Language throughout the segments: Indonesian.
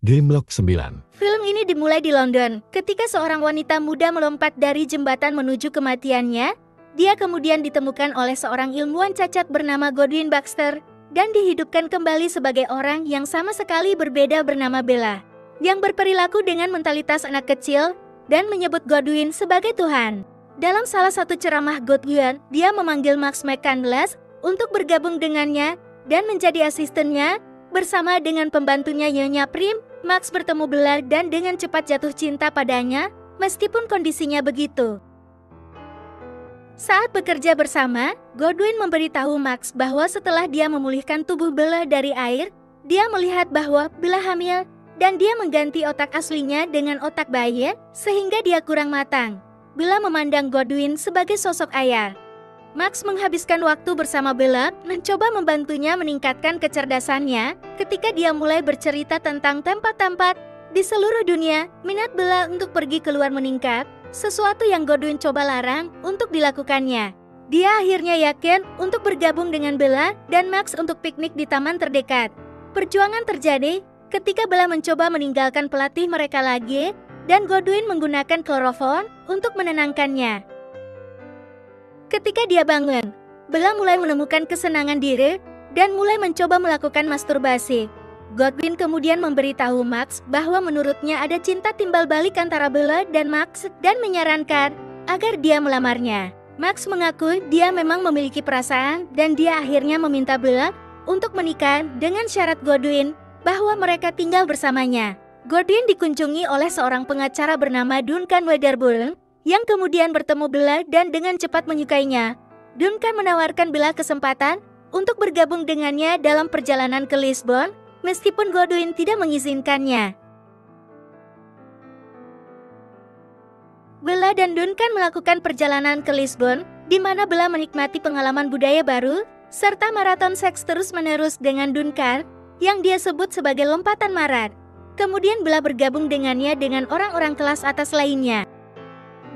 Grimlock 9. Film ini dimulai di London, ketika seorang wanita muda melompat dari jembatan menuju kematiannya. Dia kemudian ditemukan oleh seorang ilmuwan cacat bernama Godwin Baxter, dan dihidupkan kembali sebagai orang yang sama sekali berbeda bernama Bella, yang berperilaku dengan mentalitas anak kecil, dan menyebut Godwin sebagai Tuhan. Dalam salah satu ceramah Godwin, dia memanggil Max McCandless untuk bergabung dengannya, dan menjadi asistennya. Bersama dengan pembantunya Nyonya Prim, Max bertemu Bella dan dengan cepat jatuh cinta padanya, meskipun kondisinya begitu. Saat bekerja bersama, Godwin memberitahu Max bahwa setelah dia memulihkan tubuh Bella dari air, dia melihat bahwa Bella hamil, dan dia mengganti otak aslinya dengan otak bayi, sehingga dia kurang matang. Bella memandang Godwin sebagai sosok ayah. Max menghabiskan waktu bersama Bella, mencoba membantunya meningkatkan kecerdasannya. Ketika dia mulai bercerita tentang tempat-tempat di seluruh dunia, minat Bella untuk pergi keluar meningkat, sesuatu yang Godwin coba larang untuk dilakukannya. Dia akhirnya yakin untuk bergabung dengan Bella dan Max untuk piknik di taman terdekat. Perjuangan terjadi ketika Bella mencoba meninggalkan pelatih mereka lagi, dan Godwin menggunakan klorofon untuk menenangkannya. Ketika dia bangun, Bella mulai menemukan kesenangan diri dan mulai mencoba melakukan masturbasi. Godwin kemudian memberitahu Max bahwa menurutnya ada cinta timbal balik antara Bella dan Max dan menyarankan agar dia melamarnya. Max mengaku dia memang memiliki perasaan dan dia akhirnya meminta Bella untuk menikah dengan syarat Godwin bahwa mereka tinggal bersamanya. Godwin dikunjungi oleh seorang pengacara bernama Duncan Wedderburn, yang kemudian bertemu Bella dan dengan cepat menyukainya. Duncan menawarkan Bella kesempatan untuk bergabung dengannya dalam perjalanan ke Lisbon, meskipun Godwin tidak mengizinkannya. Bella dan Duncan melakukan perjalanan ke Lisbon, di mana Bella menikmati pengalaman budaya baru, serta maraton seks terus-menerus dengan Duncan, yang dia sebut sebagai lompatan marat. Kemudian Bella bergabung dengannya dengan orang-orang kelas atas lainnya.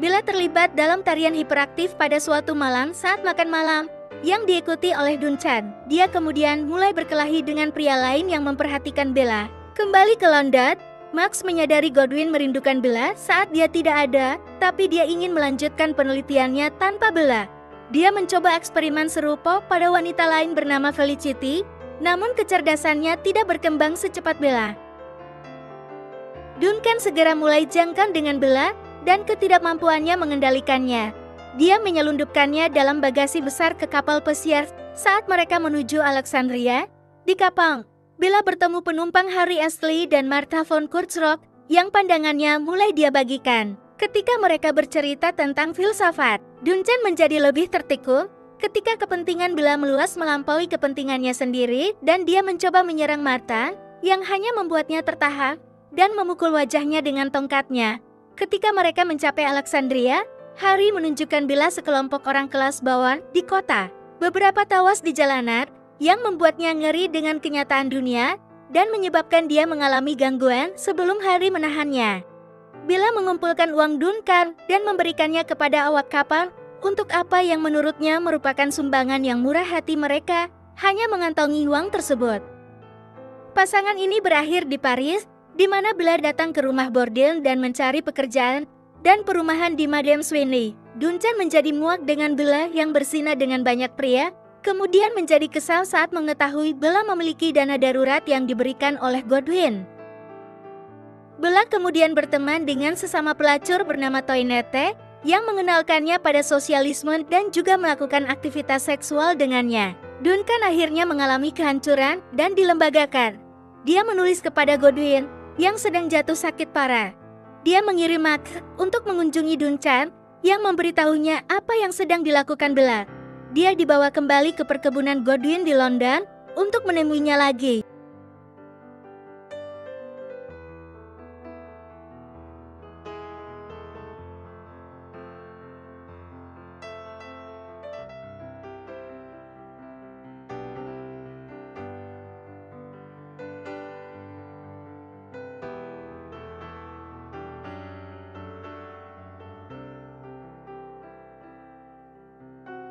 Bella terlibat dalam tarian hiperaktif pada suatu malam saat makan malam, yang diikuti oleh Duncan. Dia kemudian mulai berkelahi dengan pria lain yang memperhatikan Bella. Kembali ke London, Max menyadari Godwin merindukan Bella saat dia tidak ada, tapi dia ingin melanjutkan penelitiannya tanpa Bella. Dia mencoba eksperimen serupa pada wanita lain bernama Felicity, namun kecerdasannya tidak berkembang secepat Bella. Duncan segera mulai jangkang dengan Bella dan ketidakmampuannya mengendalikannya. Dia menyelundupkannya dalam bagasi besar ke kapal pesiar saat mereka menuju Alexandria. Di kapal, Bella bertemu penumpang Harry Astley dan Martha von Kurzrock yang pandangannya mulai dia bagikan. Ketika mereka bercerita tentang filsafat, Duncan menjadi lebih tertikung ketika kepentingan Bella meluas melampaui kepentingannya sendiri, dan dia mencoba menyerang Martha yang hanya membuatnya tertahak dan memukul wajahnya dengan tongkatnya. Ketika mereka mencapai Alexandria, Harry menunjukkan Bella sekelompok orang kelas bawah di kota. Beberapa tawas di jalanan, yang membuatnya ngeri dengan kenyataan dunia, dan menyebabkan dia mengalami gangguan sebelum Harry menahannya. Bella mengumpulkan uang Duncan dan memberikannya kepada awak kapal, untuk apa yang menurutnya merupakan sumbangan yang murah hati mereka, hanya mengantongi uang tersebut. Pasangan ini berakhir di Paris, di mana Bella datang ke rumah bordil dan mencari pekerjaan dan perumahan di Madame Sweeney. Duncan menjadi muak dengan Bella yang berzina dengan banyak pria, kemudian menjadi kesal saat mengetahui Bella memiliki dana darurat yang diberikan oleh Godwin. Bella kemudian berteman dengan sesama pelacur bernama Toinette, yang mengenalkannya pada sosialisme dan juga melakukan aktivitas seksual dengannya. Duncan akhirnya mengalami kehancuran dan dilembagakan. Dia menulis kepada Godwin yang sedang jatuh sakit parah. Dia mengirim Max untuk mengunjungi Duncan yang memberitahunya apa yang sedang dilakukan Bella. Dia dibawa kembali ke perkebunan Godwin di London untuk menemuinya lagi.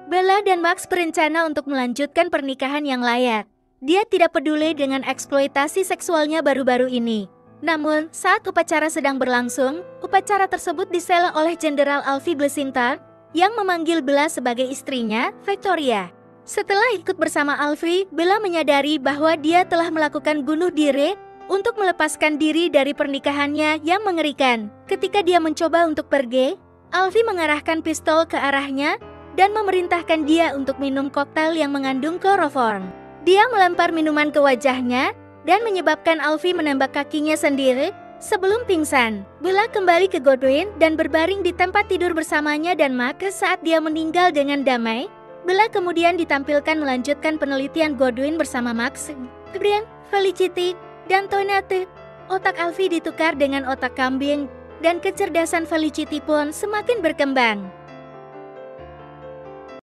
Bella dan Max berencana untuk melanjutkan pernikahan yang layak. Dia tidak peduli dengan eksploitasi seksualnya baru-baru ini. Namun, saat upacara sedang berlangsung, upacara tersebut disela oleh Jenderal Alfie Blessington yang memanggil Bella sebagai istrinya, Victoria. Setelah ikut bersama Alfie, Bella menyadari bahwa dia telah melakukan bunuh diri untuk melepaskan diri dari pernikahannya yang mengerikan. Ketika dia mencoba untuk pergi, Alfie mengarahkan pistol ke arahnya dan memerintahkan dia untuk minum koktail yang mengandung kloroform. Dia melempar minuman ke wajahnya dan menyebabkan Alfie menembak kakinya sendiri sebelum pingsan. Bella kembali ke Godwin dan berbaring di tempat tidur bersamanya dan Max saat dia meninggal dengan damai. Bella kemudian ditampilkan melanjutkan penelitian Godwin bersama Max, Brian, Felicity, dan Tonate. Otak Alfie ditukar dengan otak kambing dan kecerdasan Felicity pun semakin berkembang.